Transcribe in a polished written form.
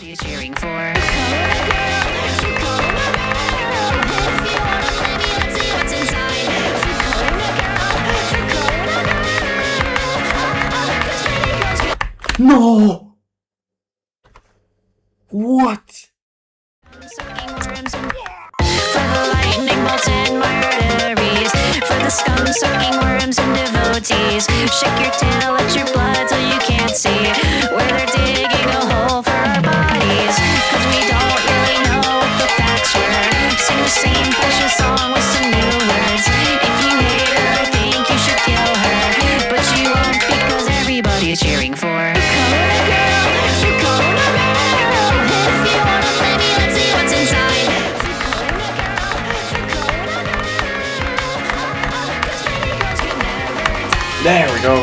you cheering for? No! What? Sucking worms and for the lightning bolts in my arteries, for the scum sucking worms and devotees. Shake your tail at your blood till you can't see where they're digging a hole for our bodies. Cause we don't really know what the facts were. Sing the same fashion song with some new words. If you hate her, I think you should kill her, but you won't because everybody's cheering for Corona girl, for Corona girl. If you wanna play me, let's see what's inside. For Corona girl, for Corona girl. 'Cause baby girls can never die. There we go.